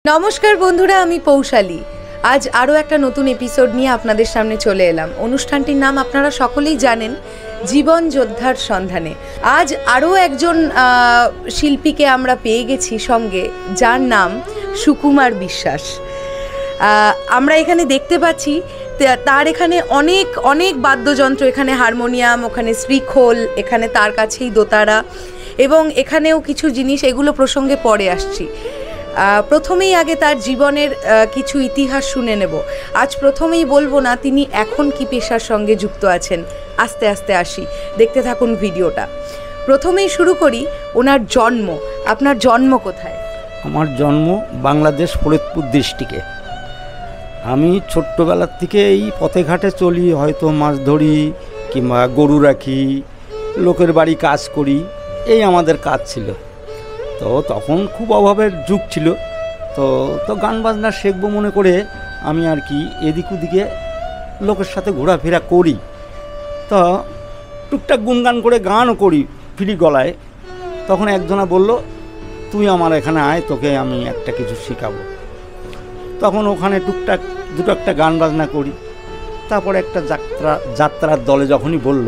নমস্কার বন্ধুরা, আমি পৌশালী। আজ আরও একটা নতুন এপিসোড নিয়ে আপনাদের সামনে চলে এলাম। অনুষ্ঠানটির নাম আপনারা সকলেই জানেন, জীবন যোদ্ধার সন্ধানে। আজ আরও একজন শিল্পীকে আমরা পেয়ে গেছি সঙ্গে, যার নাম সুকুমার বিশ্বাস। আমরা এখানে দেখতে পাচ্ছি তার এখানে অনেক অনেক বাদ্যযন্ত্র, এখানে হারমোনিয়াম, ওখানে শ্রীখোল, এখানে তার কাছেই দোতারা, এবং এখানেও কিছু জিনিস, এগুলো প্রসঙ্গে পরে আসছি। প্রথমেই আগে তার জীবনের কিছু ইতিহাস শুনে নেব। আজ প্রথমেই বলবো না তিনি এখন কি পেশার সঙ্গে যুক্ত আছেন, আস্তে আস্তে আসি, দেখতে থাকুন ভিডিওটা। প্রথমেই শুরু করি ওনার জন্ম। আপনার জন্ম কোথায়? আমার জন্ম বাংলাদেশ ফরিদপুর ডিস্ট্রিক্টে। আমি ছোট্টবেলার থেকে এই পথে ঘাটে চলি, হয়তো মাছ ধরি কিংবা গরু রাখি, লোকের বাড়ি কাজ করি, এই আমাদের কাজ ছিল। তো তখন খুব অভাবের যুগ ছিল, তো গান বাজনা শিখবো মনে করে আমি আর কি এদিক ওদিকে লোকের সাথে ঘোরাফেরা করি। তো টুকটাক গুনগান করে গানও করি ফ্রি গলায়। তখন একজনা বলল, তুই আমার এখানে আয়, তোকে আমি একটা কিছু শেখাবো। তখন ওখানে টুকটাক দুটো একটা গান বাজনা করি। তারপরে একটা যাত্রার দলে যখনই বলল,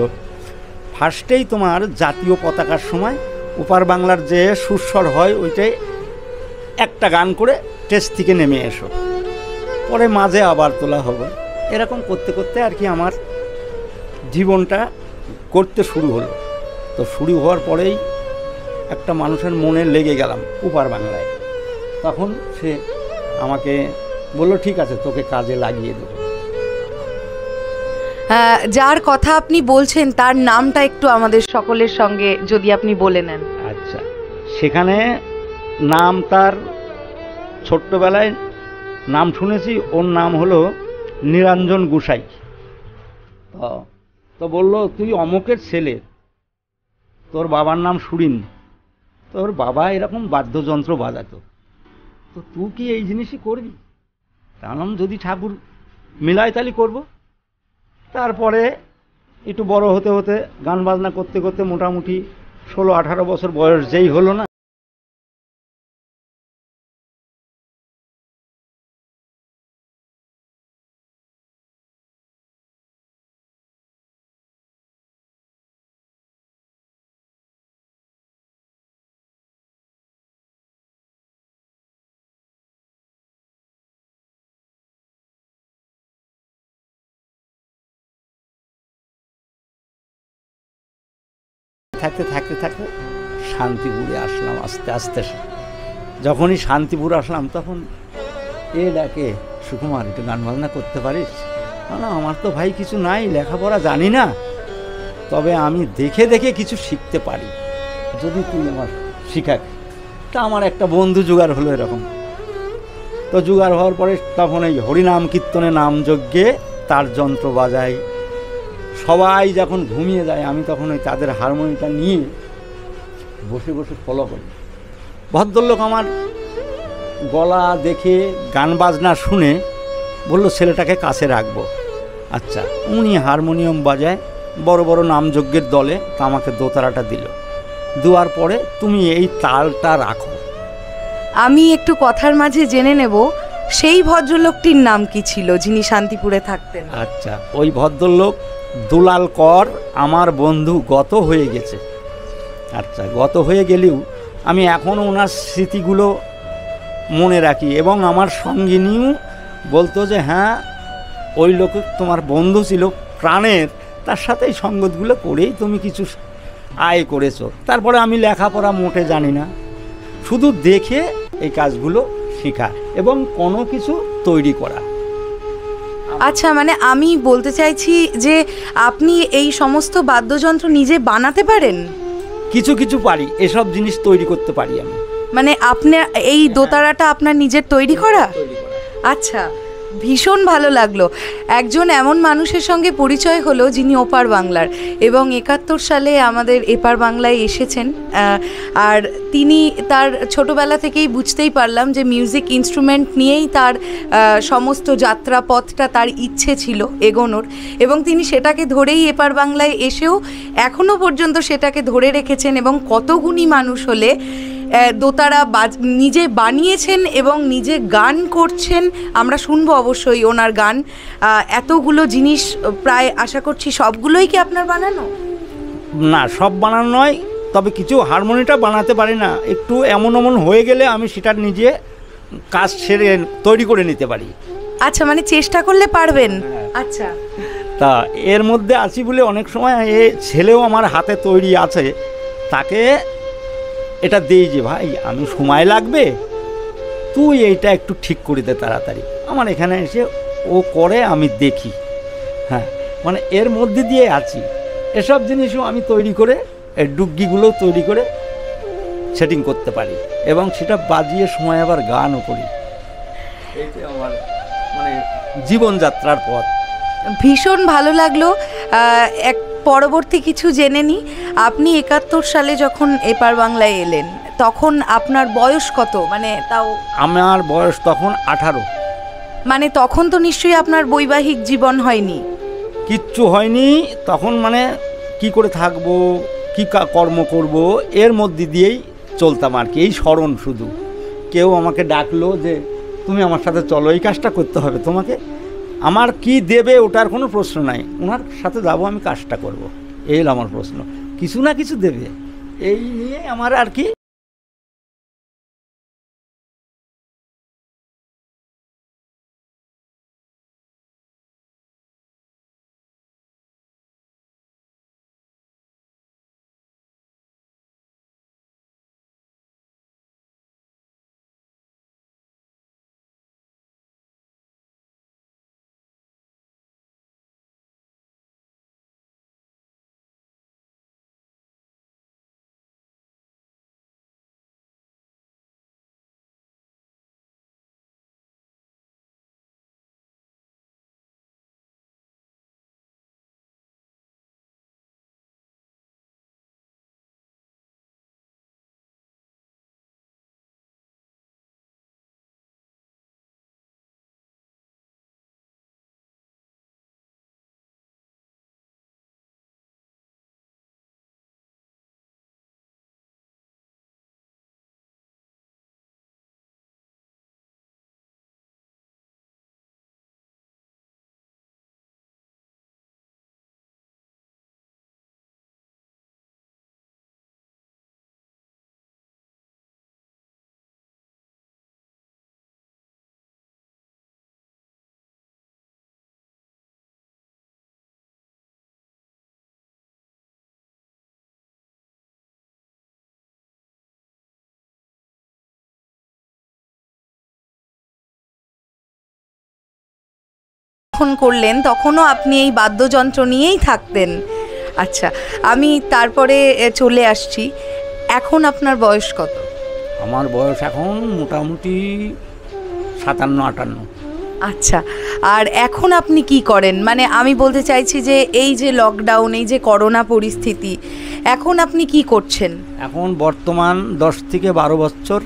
ফার্স্টেই তোমার জাতীয় পতাকার সময় ওপার বাংলার যে সুস্বর হয় ওইটাই একটা গান করে স্টেজ থেকে নেমে এসো, পরে মাঝে আবার তোলা হবে। এরকম করতে করতে আর কি আমার জীবনটা করতে শুরু হলো। তো শুরু হওয়ার পরেই একটা মানুষের মনে লেগে গেলাম ওপার বাংলায়। তখন সে আমাকে বলল, ঠিক আছে, তোকে কাজে লাগিয়ে দেবো। যার কথা আপনি বলছেন তার নামটা একটু আমাদের সকলের সঙ্গে যদি আপনি বলে নেন। আচ্ছা, সেখানে নাম তার ছোট্টবেলায় নাম শুনেছি, ওর নাম হলো নিরঞ্জন গোসাই। তো বলল, তুই অমুকের ছেলে, তোর বাবার নাম সুরিন, তোর বাবা এরকম বাদ্যযন্ত্র বাজাতো, তো তুই কি এই জিনিসই করবি? তাহলে যদি ঠাকুর মিলায় তালি করব। তারপরে একটু বড় হতে হতে গান বাজনা করতে করতে মোটামুটি 16-18 বছর বয়স যেই হলো না, থাকতে থাকতে থাকতে শান্তিপুরে আসলাম আস্তে আস্তে। যখনই শান্তিপুর আসলাম তখন এ ডাকে, সুকুমার, একটু গান বাজনা করতে পারিস? না, আমার তো ভাই কিছু নাই, লেখাপড়া জানি না, তবে আমি দেখে দেখে কিছু শিখতে পারি, যদি তুই আমার শিখাক। তা আমার একটা বন্ধু জোগাড় হলো এরকম। তো জোগাড় হওয়ার পরে তখন এই হরিনাম কীর্তনে নাম যজ্ঞে তার যন্ত্র বাজাই। সবাই যখন ঘুমিয়ে যায় আমি তখন ওই তাদের হারমোনিয়ামটা নিয়ে বসে বসে ফলো করি। ভদ্রলোক আমার গলা দেখে গান বাজনা শুনে বলল, ছেলেটাকে কাছে রাখবো। আচ্ছা, উনি হারমোনিয়াম বাজায় বড় বড় নামযজ্ঞের দলে, তা আমাকে দোতারাটা দিল। দেওয়ার পরে তুমি এই তালটা রাখো। আমি একটু কথার মাঝে জেনে নেব, সেই ভদ্রলোকটির নাম কি ছিল যিনি শান্তিপুরে থাকতেন? আচ্ছা, ওই ভদ্রলোক দুলাল কর, আমার বন্ধু, গত হয়ে গেছে। আচ্ছা, গত হয়ে গেলেও আমি এখনও ওনার স্মৃতিগুলো মনে রাখি, এবং আমার সঙ্গিনীও বলতো যে হ্যাঁ, ওই লোক তোমার বন্ধু ছিল প্রাণের, তার সাথে এই সঙ্গতগুলো করেই তুমি কিছু আয় করেছো। তারপরে আমি লেখাপড়া মোটে জানি না, শুধু দেখে এই কাজগুলো শেখা এবং কোনো কিছু তৈরি করা। আচ্ছা, মানে আমি বলতে চাইছি যে আপনি এই সমস্ত বাদ্যযন্ত্র নিজে বানাতে পারেন? কিছু কিছু পারি, এসব জিনিস তৈরি করতে পারি আমি। মানে আপনার এই দোতারাটা আপনার নিজের তৈরি করা? আচ্ছা, ভীষণ ভালো লাগলো। একজন এমন মানুষের সঙ্গে পরিচয় হলো যিনি ওপার বাংলার, এবং 71 সালে আমাদের এপার বাংলায় এসেছেন। আর তিনি তার ছোটোবেলা থেকেই বুঝতেই পারলাম যে মিউজিক ইনস্ট্রুমেন্ট নিয়েই তার সমস্ত যাত্রা পথটা তার ইচ্ছে ছিল এগোনোর, এবং তিনি সেটাকে ধরেই এপার বাংলায় এসেও এখনও পর্যন্ত সেটাকে ধরে রেখেছেন। এবং কত গুণী মানুষ হলে দোতারা নিজে বানিয়েছেন এবং নিজে গান করছেন। আমরা শুনবো অবশ্যই ওনার গান। এতগুলো জিনিস প্রায় আশা করছি সবগুলোই কি আপনার বানানো? না, সব বানানো নয়, তবে কিছু হারমোনিয়ামটা বানাতে পারি না, একটু এমন হয়ে গেলে আমি সেটা নিজে কাজ সেরে তৈরি করে নিতে পারি। আচ্ছা, মানে চেষ্টা করলে পারবেন। আচ্ছা, তা এর মধ্যে আছি বলে অনেক সময় এ ছেলেও আমার হাতে তৈরি আছে, তাকে এটা দেই যে ভাই আমি সময় লাগবে, তুই এইটা একটু ঠিক করে দে তাড়াতাড়ি। আমার এখানে এসে ও করে, আমি দেখি। হ্যাঁ, মানে এর মধ্যে দিয়ে আছি। এসব জিনিসও আমি তৈরি করে, এই ডুগগিগুলো তৈরি করে সেটিং করতে পারি এবং সেটা বাজিয়ে সময় আবার গানও করি। এইটা আমার মানে জীবনযাত্রার পথ। ভীষণ ভালো লাগলো। এক পরবর্তী কিছু জেনে নিই, আপনি 71 সালে যখন এপার বাংলায় এলেন তখন আপনার বয়স কত? মানে তাও আমার বয়স তখন 18। মানে তখন তো নিশ্চয়ই আপনার বৈবাহিক জীবন হয়নি? কিচ্ছু হয়নি তখন, মানে কি করে থাকবো, কি কর্ম করব, এর মধ্যে দিয়েই চলতাম আর কি। এই স্মরণ শুধু, কেউ আমাকে ডাকলো যে তুমি আমার সাথে চলো, এই কাজটা করতে হবে তোমাকে, আমার কি দেবে ওটার কোনো প্রশ্ন নাই, ওনার সাথে যাবো, আমি কাজটা করব, এই হলো আমার প্রশ্ন। কিছু না কিছু দেবে, এই নিয়ে আমার আর কি। যখন করলেন তখনও আপনি এই বাদ্যযন্ত্র নিয়েই থাকতেন? আচ্ছা, আমি তারপরে চলে আসছি, এখন আপনার বয়স কত? আমার বয়স এখন মোটামুটি 57-58। আচ্ছা, আর এখন আপনি কি করেন? মানে আমি বলতে চাইছি যে এই যে লকডাউন, এই যে করোনা পরিস্থিতি, এখন আপনি কি করছেন? এখন বর্তমান 10 থেকে 12 বছর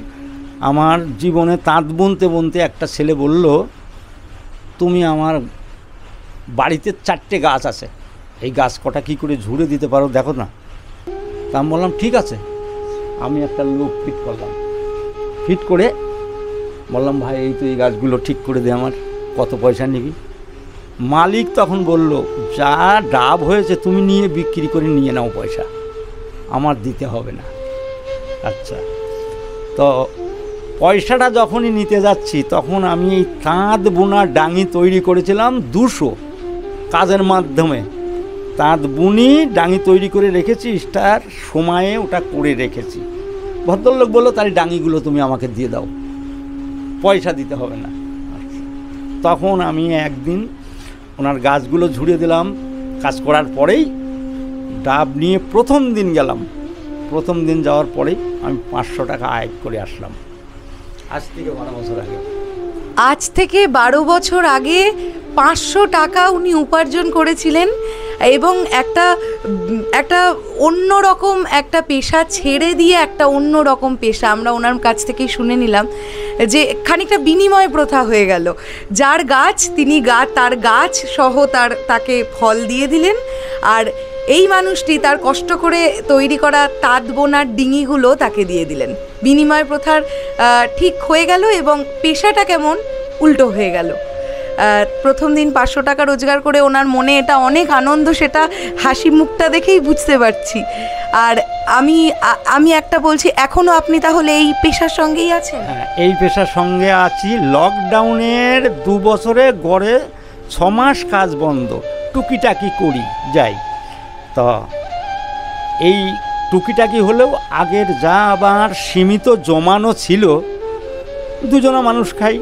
আমার জীবনে তাঁত বুনতে বুনতে একটা ছেলে বলল, তুমি আমার বাড়িতে 4টে গাছ আছে, এই গাছ কটা কী করে ঝুড়ে দিতে পারো দেখো না। তা আমি বললাম ঠিক আছে। আমি একটা লোক ফিট করলাম, ফিট করে বললাম ভাই এই তো এই গাছগুলো ঠিক করে দে, আমার কত পয়সা নিবি? মালিক তখন বলল, যা ডাব হয়েছে তুমি নিয়ে বিক্রি করে নিয়ে নাও, পয়সা আমার দিতে হবে না। আচ্ছা, তো পয়সাটা যখনই নিতে যাচ্ছি তখন আমি এই তাঁত বোনার ডাঙি তৈরি করেছিলাম 200 কাজের মাধ্যমে। তাঁত বুনি ডাঙি তৈরি করে রেখেছি, স্টার সময়ে ওটা করে রেখেছি। ভদ্রলোক বললো তার ডাঙিগুলো তুমি আমাকে দিয়ে দাও, পয়সা দিতে হবে না। তখন আমি একদিন ওনার গাছগুলো ঝুড়িয়ে দিলাম। কাজ করার পরেই ডাব নিয়ে প্রথম দিন গেলাম। প্রথম দিন যাওয়ার পরেই আমি 500 টাকা আয় করে আসলাম। আজ থেকে 12 বছর আগে। আজ থেকে 12 বছর আগে 500 টাকা উনি উপার্জন করেছিলেন এবং একটা অন্যরকম একটা পেশা ছেড়ে দিয়ে একটা অন্যরকম পেশা আমরা ওনার কাছ থেকেই শুনে নিলাম যে খানিকটা বিনিময় প্রথা হয়ে গেল। যার গাছ তিনি তার গাছ সহ তাকে ফল দিয়ে দিলেন, আর এই মানুষটি তার কষ্ট করে তৈরি করা তাঁত বোনার ডিঙিগুলো তাকে দিয়ে দিলেন। বিনিময় প্রথার ঠিক হয়ে গেল এবং পেশাটা কেমন উল্টো হয়ে গেল। প্রথম দিন 500 টাকা রোজগার করে ওনার মনে এটা অনেক আনন্দ, সেটা হাসি মুখটা দেখেই বুঝতে পারছি। আর আমি একটা বলছি, এখনও আপনি তাহলে এই পেশার সঙ্গেই আছেন? হ্যাঁ, এই পেশার সঙ্গে আছি। লকডাউনের 2 বছরে গড়ে 6 মাস কাজ বন্ধ, টুকিটাকি করি যাই। তো এই টুকিটাকি হলেও আগের যা আবার সীমিত জমানো ছিল, দুজনা মানুষ খাই,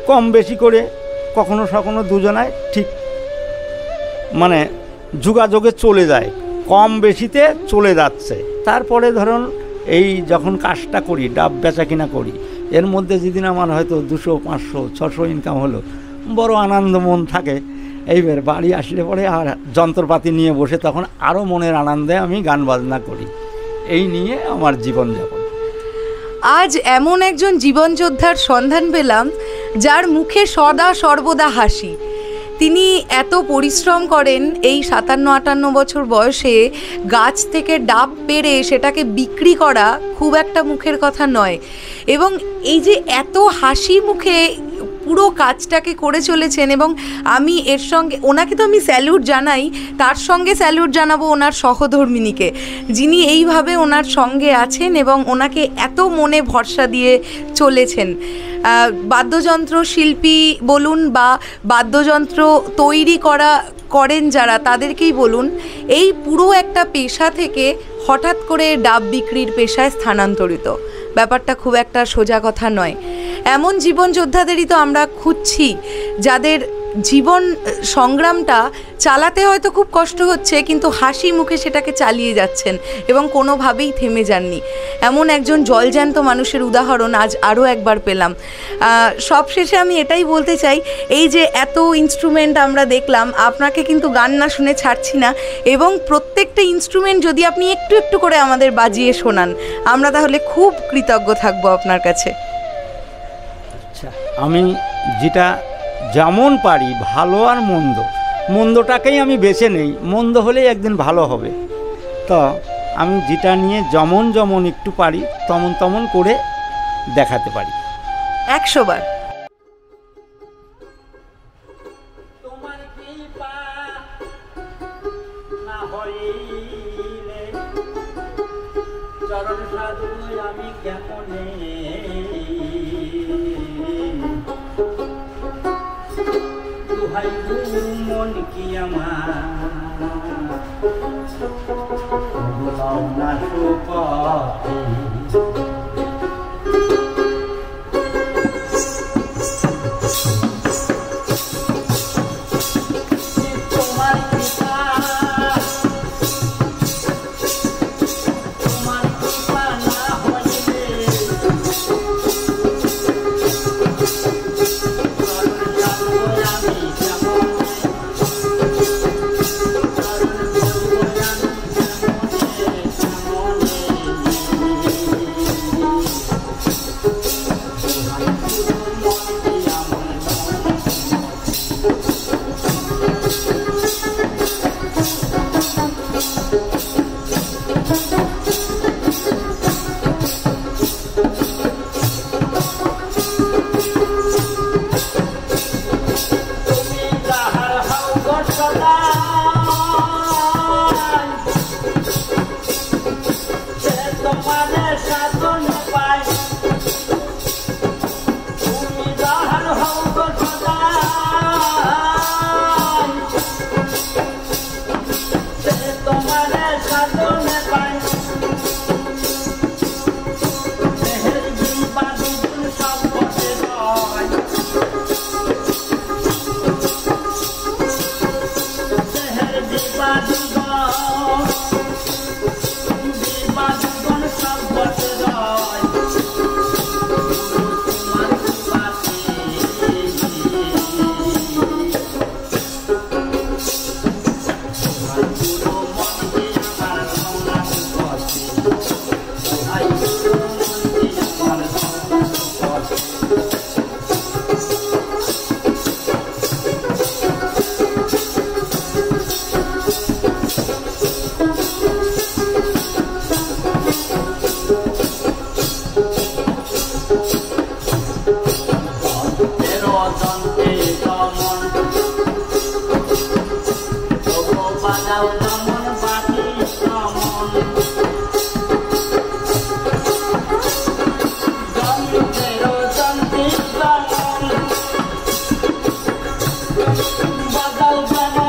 কম বেশি করে কখনো সখনো দুজনায় ঠিক মানে যোগাযোগে চলে যায়, কম বেশিতে চলে যাচ্ছে। তারপরে ধরুন এই যখন কাজটা করি, ডাব বেচা কিনা করি, এর মধ্যে যেদিন আমার হয়তো 200, 500, 600 ইনকাম হলো, বড় আনন্দ মন থাকে। এইবার বাড়ি আসলে পরে আর যন্ত্রপাতি নিয়ে বসে তখন আরও মনের আনন্দে আমি গান বাজনা করি। এই নিয়ে আমার জীবনযাপন। আজ এমন একজন জীবনযোদ্ধার সন্ধান পেলাম যার মুখে সদা সর্বদা হাসি। তিনি এত পরিশ্রম করেন, এই 57-58 বছর বয়সে গাছ থেকে ডাব পেড়ে সেটাকে বিক্রি করা খুব একটা মুখের কথা নয়। এবং এই যে এত হাসি মুখে পুরো কাজটাকে করে চলেছেন, এবং আমি এর সঙ্গে ওনাকে তো আমি স্যালুট জানাই, তার সঙ্গে স্যালুট জানাবো ওনার সহধর্মিনীকে, যিনি এইভাবে ওনার সঙ্গে আছেন এবং ওনাকে এত মনে ভরসা দিয়ে চলেছেন। বাদ্যযন্ত্র শিল্পী বলুন বা বাদ্যযন্ত্র তৈরি করেন যারা, তাদেরকেই বলুন, এই পুরো একটা পেশা থেকে হঠাৎ করে ডাব বিক্রির পেশায় স্থানান্তরিত ব্যাপারটা খুব একটা সোজা কথা নয়। এমন জীবনযোদ্ধাদেরই তো আমরা খুঁজছি, যাদের জীবন সংগ্রামটা চালাতে হয়তো খুব কষ্ট হচ্ছে, কিন্তু হাসি মুখে সেটাকে চালিয়ে যাচ্ছেন এবং কোনোভাবেই থেমে যাননি। এমন একজন জলজ্যান্ত মানুষের উদাহরণ আজ আরও একবার পেলাম। সবশেষে আমি এটাই বলতে চাই, এই যে এত ইনস্ট্রুমেন্ট আমরা দেখলাম, আপনাকে কিন্তু গান না শুনে ছাড়ছি না, এবং প্রত্যেকটা ইনস্ট্রুমেন্ট যদি আপনি একটু একটু করে আমাদের বাজিয়ে শোনান, আমরা তাহলে খুব কৃতজ্ঞ থাকবো আপনার কাছে। আচ্ছা, আমি যেটা যেমন পারি, ভালো আর মন্দটাকেই আমি বেছে নেই, মন্দ হলেই একদিন ভালো হবে। তো আমি যেটা নিয়ে যেমন একটু পারি তেমন করে দেখাতে পারি। 100 বার। মন কি আমার বদন্তে দমন তবু বাজাও দমন বাকি দমন যন্ত্রেরও যন্ত্রী দমন বাজাও দমন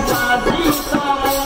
বাকি দমন